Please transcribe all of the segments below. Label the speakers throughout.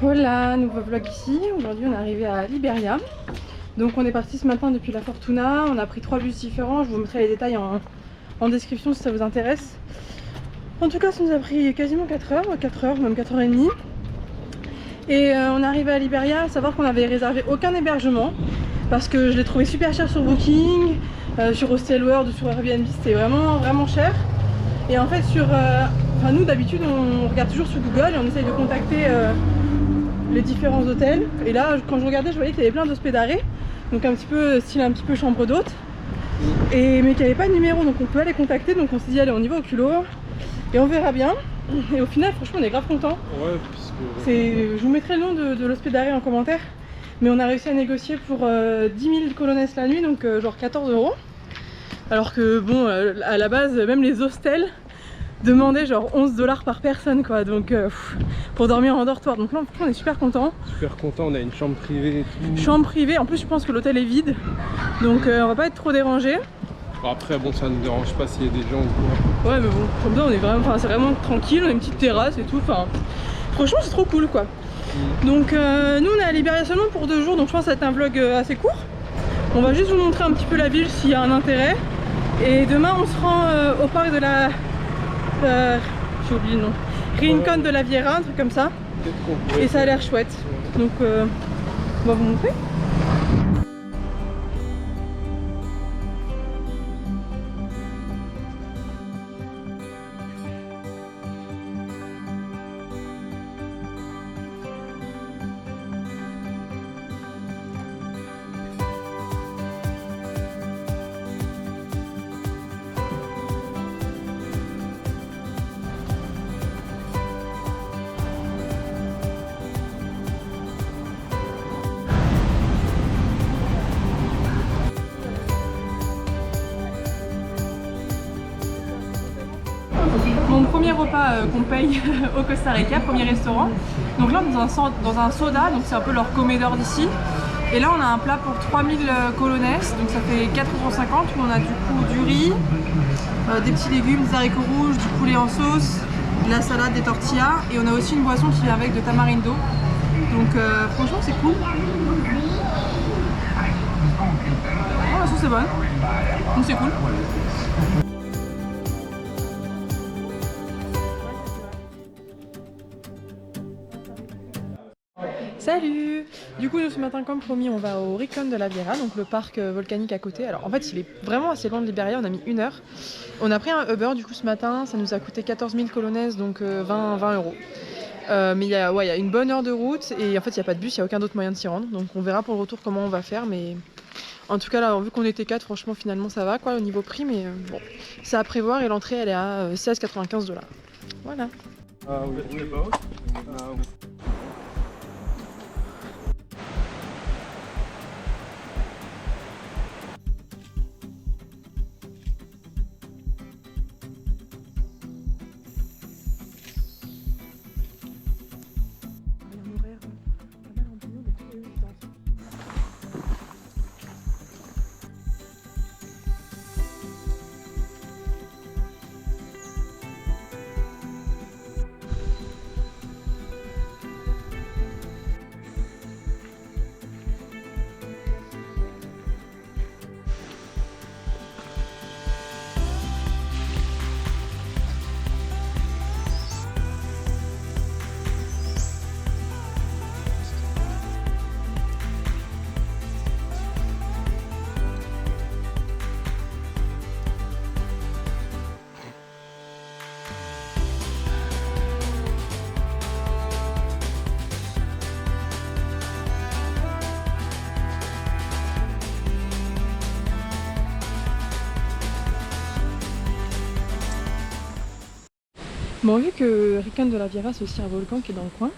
Speaker 1: Voilà, nouveau vlog ici. Aujourd'hui on est arrivé à Liberia. Donc on est parti ce matin depuis la Fortuna. On a pris 3 bus différents. Je vous mettrai les détails en description si ça vous intéresse. En tout cas ça nous a pris quasiment 4 heures, même 4h30. Et on est arrivé à Liberia, à savoir qu'on avait réservé aucun hébergement. Parce que je l'ai trouvé super cher sur Booking, sur Hostelworld ou sur Airbnb, c'était vraiment cher. Et en fait nous d'habitude on regarde toujours sur Google et on essaye de contacter les différents hôtels. Et là quand je regardais je voyais qu'il y avait plein d'hospédarés, donc un petit peu chambre d'hôte, mais qu'il n'y avait pas de numéro, donc on peut les contacter. Donc on s'est dit allez on y va au culot et on verra bien. Et au final franchement on est grave content.
Speaker 2: Ouais, puisque...
Speaker 1: Je vous mettrai le nom de l'hospédaré en commentaire. Mais on a réussi à négocier pour 10 000 colones la nuit, donc genre 14 €. Alors que bon, à la base, même les hostels demandaient genre 11 $ par personne quoi. Donc pour dormir en dortoir. Donc là on est super content.
Speaker 2: Super content, on a une chambre privée et tout.
Speaker 1: Chambre privée, en plus je pense que l'hôtel est vide. Donc on va pas être trop dérangé.
Speaker 2: Bon, après bon ça ne nous dérange pas s'il y a des gens ou quoi.
Speaker 1: Ouais mais bon, comme ça on est vraiment, c'est vraiment tranquille, on a une petite terrasse et tout. Enfin, franchement c'est trop cool quoi. Donc nous on est à Liberia seulement pour 2 jours, donc je pense que ça va être un vlog assez court. On va juste vous montrer un petit peu la ville s'il y a un intérêt. Et demain on se rend au parc de la... j'ai oublié le nom. Rincon de la Vieira, un truc comme ça. Et ça a l'air chouette. Donc on va vous montrer. Mon premier repas qu'on paye au Costa Rica, premier restaurant. Donc là on est dans un soda, donc c'est un peu leur comedor d'ici. Et là on a un plat pour 3000 colones, donc ça fait 4,50 € où on a du coup du riz, des petits légumes, des haricots rouges, du poulet en sauce, de la salade, des tortillas. Et on a aussi une boisson qui vient avec de tamarindo. Donc franchement c'est cool. Oh, la sauce est bonne, donc c'est cool. Salut! Du coup nous ce matin comme promis on va au Rincon de la Vieira, donc le parc volcanique à côté. Alors en fait il est vraiment assez loin de Liberia, on a mis 1 heure. On a pris un Uber du coup ce matin, ça nous a coûté 14 000 colones, donc 20 €. Mais il y a une bonne heure de route et en fait il n'y a pas de bus, il n'y a aucun autre moyen de s'y rendre. Donc on verra pour le retour comment on va faire, mais en tout cas là vu qu'on était 4, franchement finalement ça va quoi au niveau prix, mais bon c'est à prévoir. Et l'entrée elle est à 16,95 $. Voilà.
Speaker 2: Ah oui,
Speaker 1: Bon, vu que Rincon de la Vieira c'est aussi un volcan qui est dans le coin,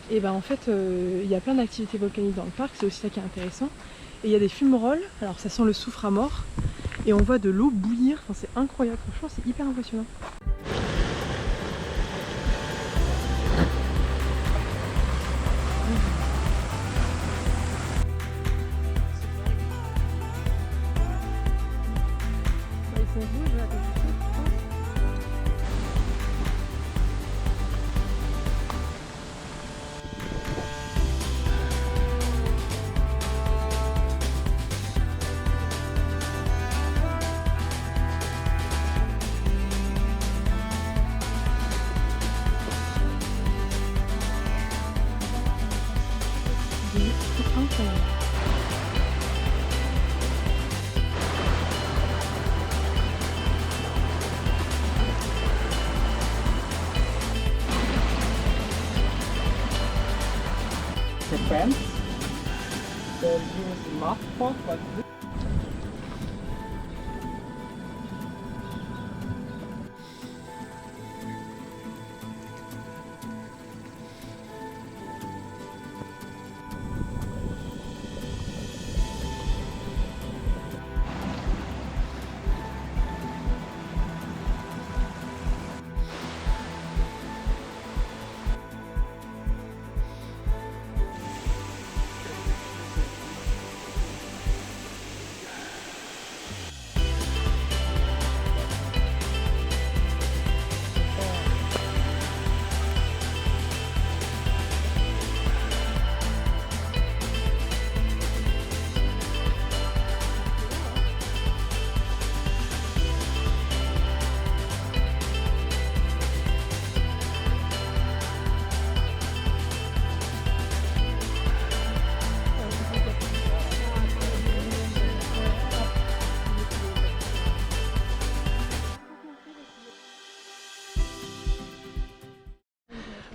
Speaker 1: et ben en fait il y a plein d'activités volcaniques dans le parc, c'est aussi ça qui est intéressant. Et il y a des fumerolles, alors ça sent le soufre à mort, et on voit de l'eau bouillir, enfin, c'est incroyable, franchement c'est hyper impressionnant. Ils sont rouges là, hands. So use the mouth part like this.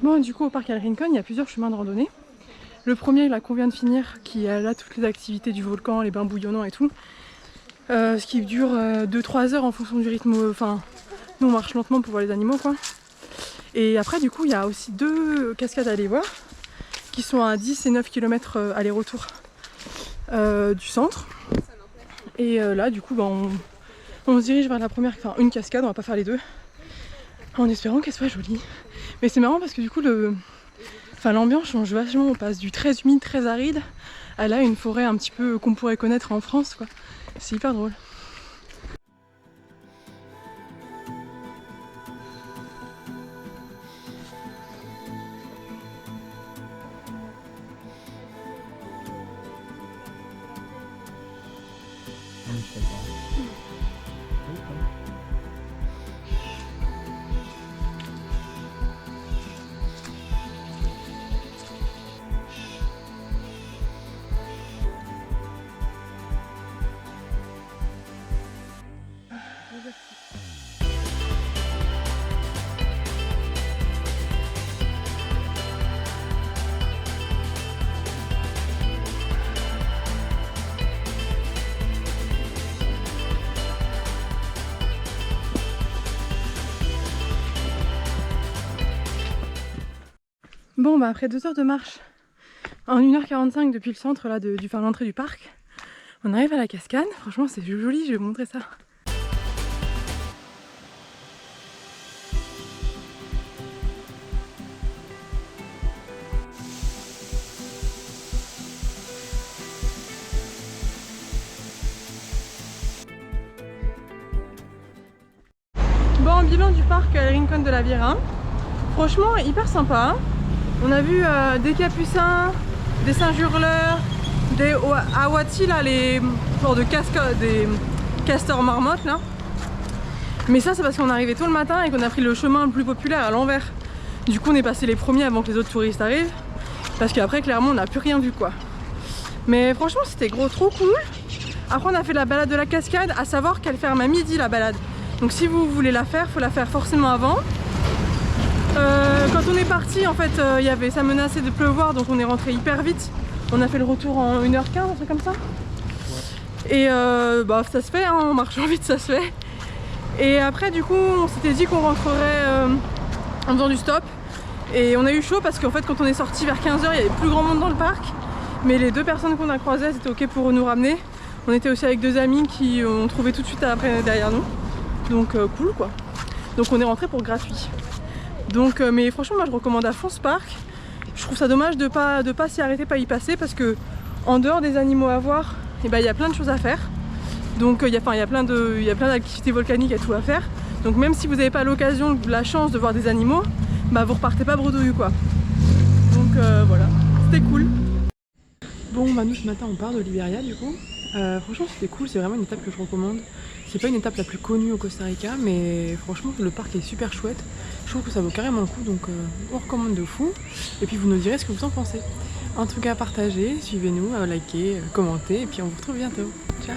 Speaker 1: Bon, du coup, au parc Al Rincon, il y a plusieurs chemins de randonnée. Le premier, là, qu'on vient de finir, qui a là toutes les activités du volcan, les bains bouillonnants et tout. Ce qui dure 2-3 heures en fonction du rythme. Enfin, nous on marche lentement pour voir les animaux, quoi. Et après, du coup, il y a aussi 2 cascades à aller voir, qui sont à 10 et 9 km aller-retour du centre. Et là, du coup, bah, on se dirige vers la première, enfin une cascade, on va pas faire les deux, en espérant qu'elle soit jolie. Mais c'est marrant parce que du coup l'ambiance change vachement, on passe du très humide, très aride à là une forêt un petit peu qu'on pourrait connaître en France, quoi. C'est hyper drôle. Bon, bah après 2 heures de marche, en 1h45 depuis le centre là, enfin, l'entrée du parc, on arrive à la cascade. Franchement c'est joli, je vais vous montrer ça. Bon, bilan du parc Al Rincon de la Vieira. Franchement hyper sympa. On a vu des capucins, des singes hurleurs, des awati là, les genres de des castors marmottes là. Mais ça c'est parce qu'on est arrivé tôt le matin et qu'on a pris le chemin le plus populaire à l'envers. Du coup on est passé les premiers avant que les autres touristes arrivent. Parce qu'après clairement on n'a plus rien vu, quoi. Mais franchement c'était trop cool. Après on a fait la balade de la cascade, à savoir qu'elle ferme à midi la balade. Donc si vous voulez la faire, faut la faire forcément avant. Quand on est parti, en fait, ça menaçait de pleuvoir, donc on est rentré hyper vite. On a fait le retour en 1h15, un truc comme ça. Ouais. Et bah ça se fait, hein, en marchant vite ça se fait. Et après du coup on s'était dit qu'on rentrerait en faisant du stop. Et on a eu chaud parce qu'en fait quand on est sorti vers 15h, il y avait plus grand monde dans le parc. Mais les 2 personnes qu'on a croisées, c'était ok pour nous ramener. On était aussi avec 2 amis qui ont trouvé tout de suite après derrière nous. Donc cool, quoi. Donc on est rentré pour gratuit. Donc mais franchement moi je recommande à fond ce parc. Je trouve ça dommage de pas s'y arrêter, pas y passer, parce que en dehors des animaux à voir, et ben, y a plein de choses à faire. Donc il y a plein d'activités volcaniques et tout à faire. Donc même si vous n'avez pas l'occasion, la chance de voir des animaux, bah vous repartez pas bredouille, quoi. Donc voilà, c'était cool. Bon bah nous ce matin on part de Liberia du coup. Franchement c'était cool, c'est vraiment une étape que je recommande. C'est pas une étape la plus connue au Costa Rica, mais franchement le parc est super chouette. Je trouve que ça vaut carrément le coup, donc on recommande de fou. Et puis vous nous direz ce que vous en pensez. En tout cas partagez, suivez-nous, likez, commentez, et puis on vous retrouve bientôt. Ciao.